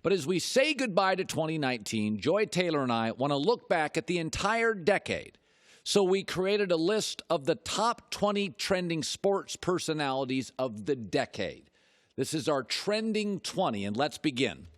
But as we say goodbye to 2019, Joy Taylor and I want to look back at the entire decade. So we created a list of the top 20 trending sports personalities of the decade. This is our trending 20, and let's begin.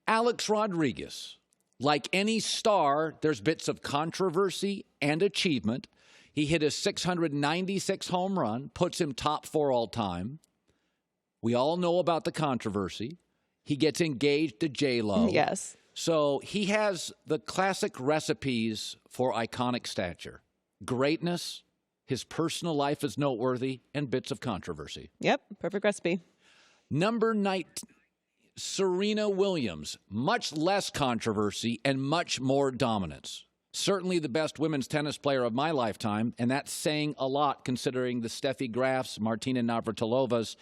Alex Rodriguez. Like any star, there's bits of controversy and achievement. He hit a 696 home run, puts him top 4 all time. We all know about the controversy. He gets engaged to J-Lo. Yes. So he has the classic recipes for iconic stature. Greatness, his personal life is noteworthy, and bits of controversy. Yep, perfect recipe. Number 19, Serena Williams. Much less controversy and much more dominance. Certainly the best women's tennis player of my lifetime, and that's saying a lot considering the Steffi Grafs, Martina Navratilovas,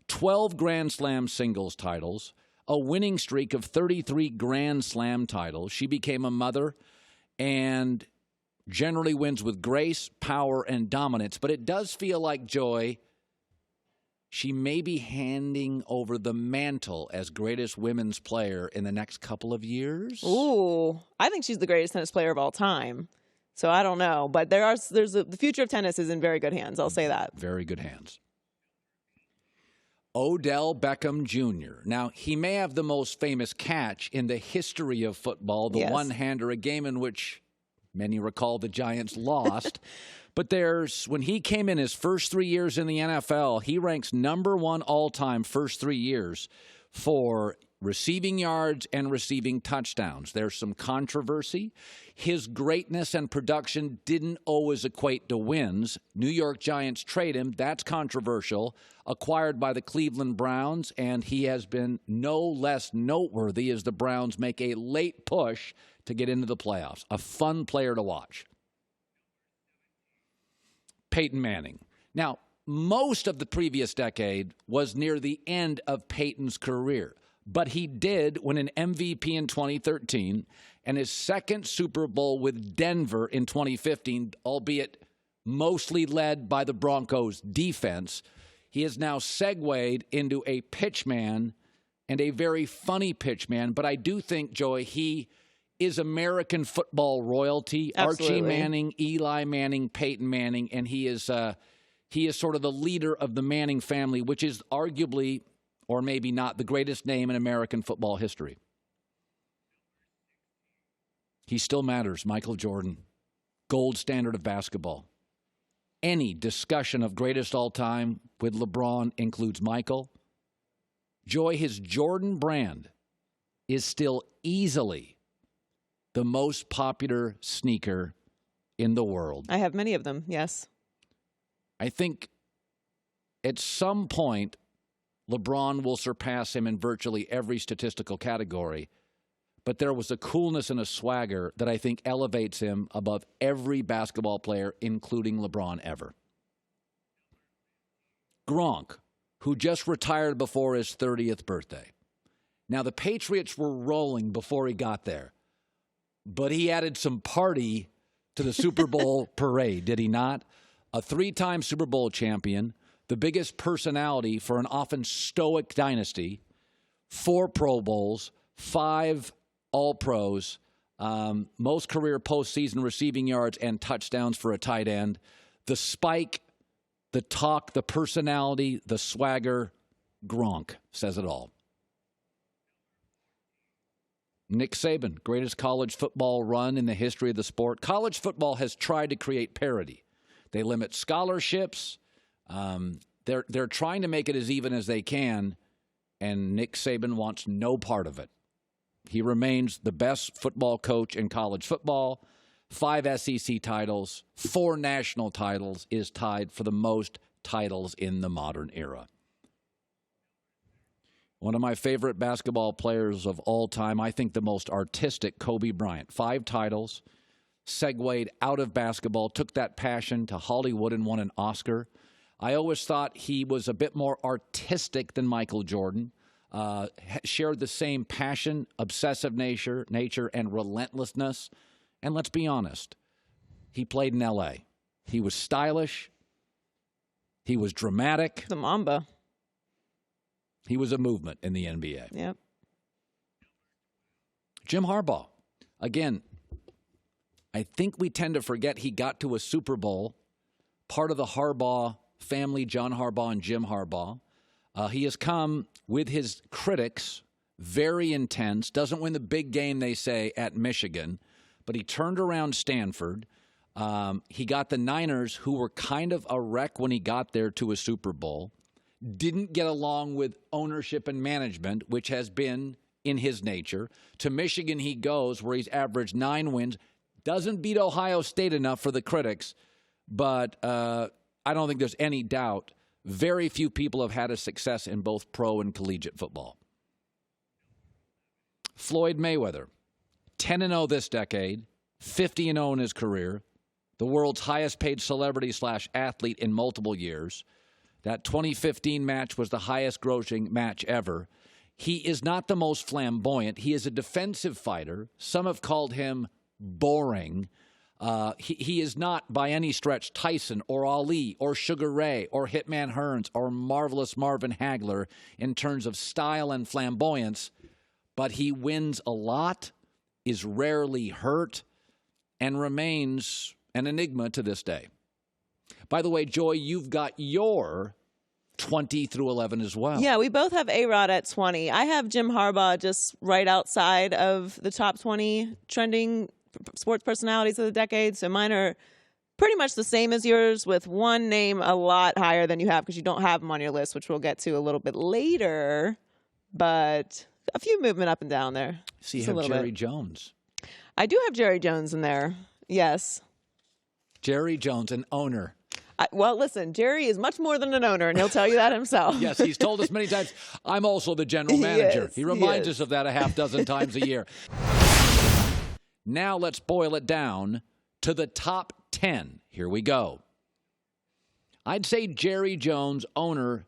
12 Grand Slam singles titles, a winning streak of 33 Grand Slam titles. She became a mother and generally wins with grace, power, and dominance. But it does feel like, Joy, she may be handing over the mantle as greatest women's player in the next couple of years. Ooh, I think she's the greatest tennis player of all time. So I don't know, but the future of tennis is in very good hands. I'll say that. Very good hands. Odell Beckham Jr. Now, he may have the most famous catch in the history of football, the one-hander, a game in which many recall the Giants lost. But when he came in his first 3 years in the NFL, he ranks number 1 all-time first 3 years for receiving yards and receiving touchdowns. There's some controversy. His greatness and production didn't always equate to wins. New York Giants trade him. That's controversial. Acquired by the Cleveland Browns, and he has been no less noteworthy as the Browns make a late push to get into the playoffs. A fun player to watch. Peyton Manning. Now, most of the previous decade was near the end of Peyton's career, but he did win an MVP in 2013 and his second Super Bowl with Denver in 2015, albeit mostly led by the Broncos' defense. He has now segued into a pitchman and a very funny pitchman, but I do think, Joy, he is American football royalty. Absolutely. Archie Manning, Eli Manning, Peyton Manning, and he is sort of the leader of the Manning family, which is arguably, or maybe not, the greatest name in American football history. He still matters, Michael Jordan, gold standard of basketball. Any discussion of greatest all time with LeBron includes Michael. Joy, his Jordan brand is still easily the most popular sneaker in the world. I have many of them, yes. I think at some point, LeBron will surpass him in virtually every statistical category. But there was a coolness and a swagger that I think elevates him above every basketball player, including LeBron, ever. Gronk, who just retired before his 30th birthday. Now, the Patriots were rolling before he got there. But he added some party to the Super Bowl parade, did he not? A 3-time Super Bowl champion, the biggest personality for an often stoic dynasty, 4 Pro Bowls, 5 All-Pros, most career postseason receiving yards and touchdowns for a tight end. The spike, the talk, the personality, the swagger, Gronk says it all. Nick Saban, greatest college football run in the history of the sport. College football has tried to create parity. They limit scholarships. They're trying to make it as even as they can, and Nick Saban wants no part of it. He remains the best football coach in college football. 5 SEC titles, 4 national titles, is tied for the most titles in the modern era. One of my favorite basketball players of all time, I think the most artistic, Kobe Bryant. 5 titles, segued out of basketball, took that passion to Hollywood and won an Oscar. I always thought he was a bit more artistic than Michael Jordan, shared the same passion, obsessive nature, and relentlessness. And let's be honest, he played in L.A. He was stylish. He was dramatic. The Mamba. He was a movement in the NBA. Yep. Jim Harbaugh. Again, I think we tend to forget he got to a Super Bowl, part of the Harbaugh family, John Harbaugh and Jim Harbaugh. He has come with his critics, very intense, doesn't win the big game, they say, at Michigan, but he turned around Stanford. He got the Niners, who were kind of a wreck when he got there, to a Super Bowl. Didn't get along with ownership and management, which has been in his nature. To Michigan he goes, where he's averaged 9 wins. Doesn't beat Ohio State enough for the critics, but I don't think there's any doubt very few people have had a success in both pro and collegiate football. Floyd Mayweather, 10-0 this decade, 50-0 in his career, the world's highest-paid celebrity/athlete in multiple years. That 2015 match was the highest-grossing match ever. He is not the most flamboyant. He is a defensive fighter. Some have called him boring. He is not by any stretch Tyson or Ali or Sugar Ray or Hitman Hearns or Marvelous Marvin Hagler in terms of style and flamboyance, but he wins a lot, is rarely hurt, and remains an enigma to this day. By the way, Joy, you've got your 20 through 11 as well. Yeah, we both have A-Rod at 20. I have Jim Harbaugh just right outside of the top 20 trending sports personalities of the decade. So mine are pretty much the same as yours, with one name a lot higher than you have because you don't have him on your list, which we'll get to a little bit later. But a few movement up and down there. So you have Jerry Jones. I do have Jerry Jones in there. Yes. Jerry Jones, an owner. Well, listen, Jerry is much more than an owner, and he'll tell you that himself. Yes, he's told us many times, I'm also the general manager. He reminds us of that a half dozen times a year. Now let's boil it down to the top 10. Here we go. I'd say Jerry Jones, owner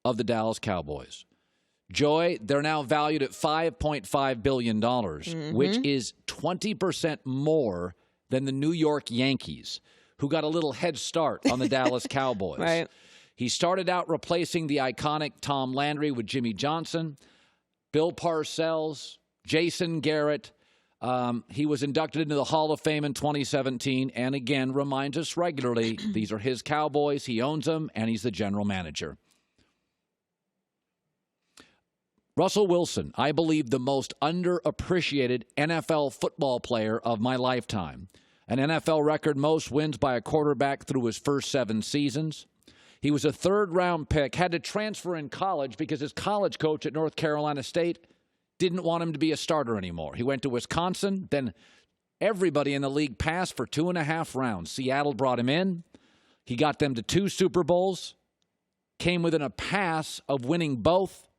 of the Dallas Cowboys. Joy, they're now valued at $5.5 billion, which is 20% more than the New York Yankees, who got a little head start on the Dallas Cowboys. Right. He started out replacing the iconic Tom Landry with Jimmy Johnson, Bill Parcells, Jason Garrett. He was inducted into the Hall of Fame in 2017, and again reminds us regularly, these are his Cowboys, he owns them, and he's the general manager. Russell Wilson, I believe the most underappreciated NFL football player of my lifetime. An NFL record most wins by a quarterback through his first 7 seasons. He was a third-round pick, had to transfer in college because his college coach at North Carolina State didn't want him to be a starter anymore. He went to Wisconsin, then everybody in the league passed for 2.5 rounds. Seattle brought him in. He got them to 2 Super Bowls, came within a pass of winning both.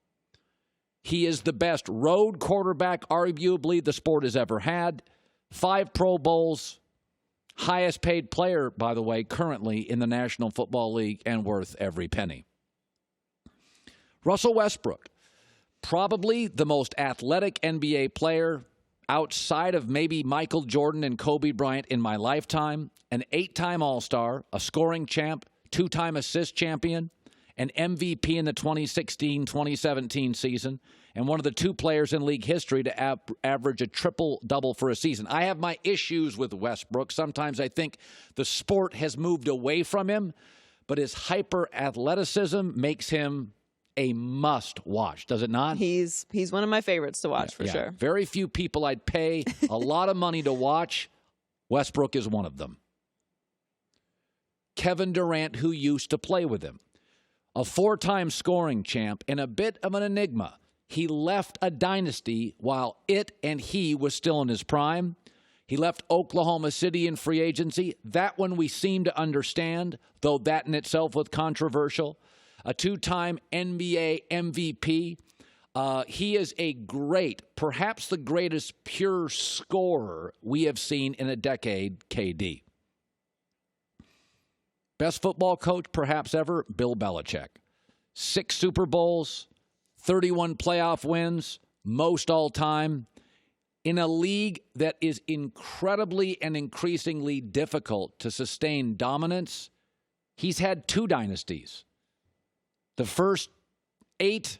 He is the best road quarterback, arguably, the sport has ever had. 5 Pro Bowls, highest paid player, by the way, currently in the National Football League, and worth every penny. Russell Westbrook, probably the most athletic NBA player outside of maybe Michael Jordan and Kobe Bryant in my lifetime. An 8-time All-Star, a scoring champ, 2-time assist champion, an MVP in the 2016-2017 season, and one of the 2 players in league history to average a triple-double for a season. I have my issues with Westbrook. Sometimes I think the sport has moved away from him, but his hyper-athleticism makes him a must-watch, does it not? He's one of my favorites to watch, for sure. Very few people I'd pay a lot of money to watch. Westbrook is one of them. Kevin Durant, who used to play with him. A 4-time scoring champ and a bit of an enigma. He left a dynasty while it and he was still in his prime. He left Oklahoma City in free agency. That one we seem to understand, though that in itself was controversial. A 2-time NBA MVP. He is a great, perhaps the greatest pure scorer we have seen in a decade, KD. Best football coach perhaps ever, Bill Belichick. 6 Super Bowls, 31 playoff wins, most all time. In a league that is incredibly and increasingly difficult to sustain dominance, he's had 2 dynasties. The first 8,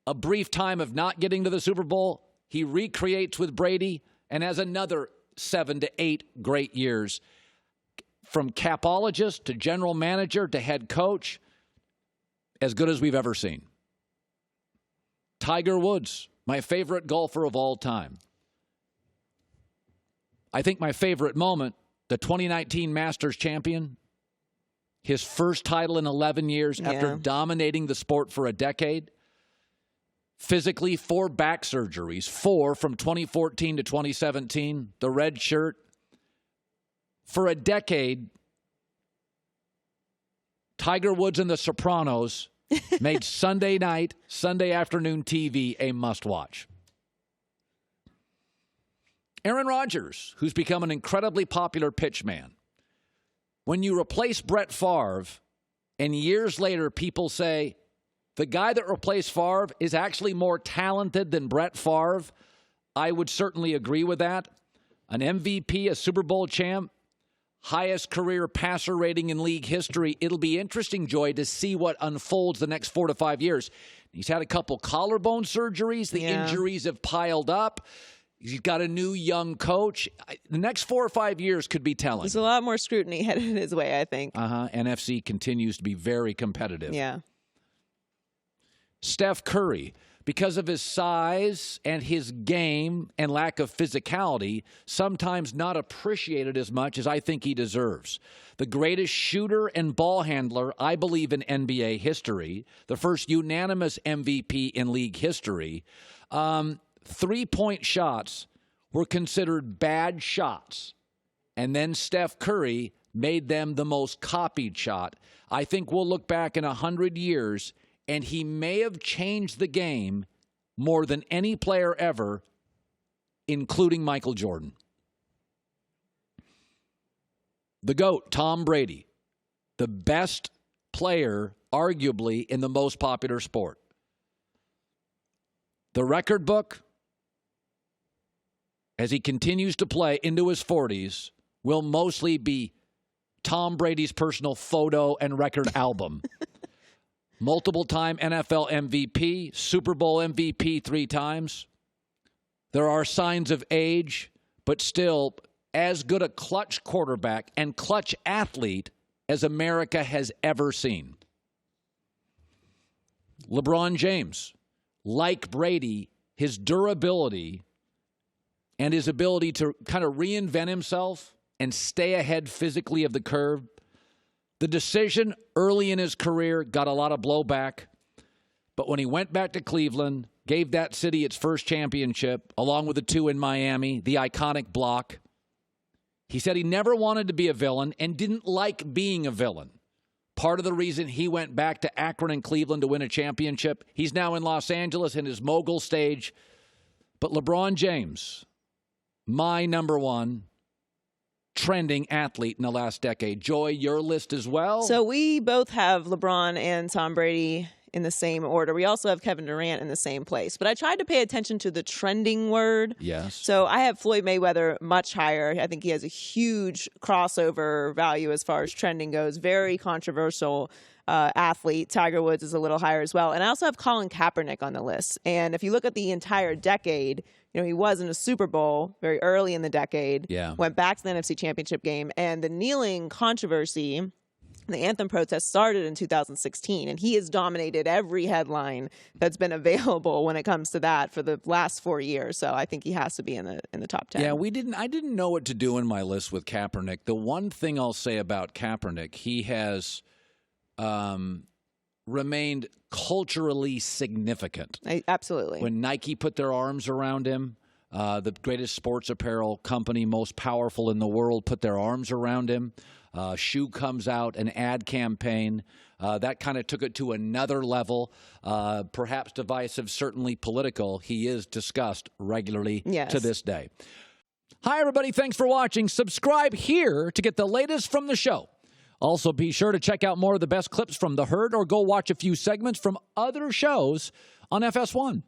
a brief time of not getting to the Super Bowl, He recreates with Brady and has another 7 to 8 great years. From capologist to general manager to head coach, as good as we've ever seen. Tiger Woods, my favorite golfer of all time. I think my favorite moment, the 2019 Masters champion, his first title in 11 years after dominating the sport for a decade. Physically, 4 back surgeries, 4 from 2014 to 2017, the red shirt. For a decade, Tiger Woods and the Sopranos made Sunday night, Sunday afternoon TV a must-watch. Aaron Rodgers, who's become an incredibly popular pitchman. When you replace Brett Favre, and years later people say, the guy that replaced Favre is actually more talented than Brett Favre, I would certainly agree with that. An MVP, a Super Bowl champ, highest career passer rating in league history. It'll be interesting, Joy, to see what unfolds the next 4 to 5 years. He's had a couple collarbone surgeries. The injuries have piled up. He's got a new young coach. The next 4 or 5 years could be telling. There's a lot more scrutiny headed his way, I think. NFC continues to be very competitive. Yeah. Steph Curry, because of his size and his game and lack of physicality, sometimes not appreciated as much as I think he deserves. The greatest shooter and ball handler, I believe, in NBA history. The first unanimous MVP in league history. 3-point shots were considered bad shots. And then Steph Curry made them the most copied shot. I think we'll look back in 100 years, and he may have changed the game more than any player ever, including Michael Jordan. The GOAT, Tom Brady, the best player, arguably, in the most popular sport. The record book, as he continues to play into his 40s, will mostly be Tom Brady's personal photo and record album. Multiple-time NFL MVP, Super Bowl MVP 3 times. There are signs of age, but still as good a clutch quarterback and clutch athlete as America has ever seen. LeBron James, like Brady, his durability and his ability to kind of reinvent himself and stay ahead physically of the curve. The decision early in his career got a lot of blowback, but when he went back to Cleveland, gave that city its first championship, along with the 2 in Miami, the iconic block, he said he never wanted to be a villain and didn't like being a villain. Part of the reason he went back to Akron and Cleveland to win a championship. He's now in Los Angeles in his mogul stage. But LeBron James, my number one trending athlete in the last decade. Joy, your list as well? So we both have LeBron and Tom Brady in the same order. We also have Kevin Durant in the same place. But I tried to pay attention to the trending word. Yes. So I have Floyd Mayweather much higher. I think he has a huge crossover value as far as trending goes. Very controversial athlete. Tiger Woods is a little higher as well. And I also have Colin Kaepernick on the list. And if you look at the entire decade, he was in a Super Bowl very early in the decade. Yeah. Went back to the NFC Championship game. And the kneeling controversy, the anthem protest, started in 2016, and he has dominated every headline that's been available when it comes to that for the last 4 years. So I think he has to be in the top 10. Yeah, I didn't know what to do in my list with Kaepernick. The one thing I'll say about Kaepernick, he has remained culturally significant. Absolutely. When Nike put their arms around him, the greatest sports apparel company, most powerful in the world, put their arms around him. Shoe comes out, an ad campaign. That kind of took it to another level, perhaps divisive, certainly political. He is discussed regularly to this day. Hi, everybody. Thanks for watching. Subscribe here to get the latest from the show. Also, be sure to check out more of the best clips from The Herd or go watch a few segments from other shows on FS1.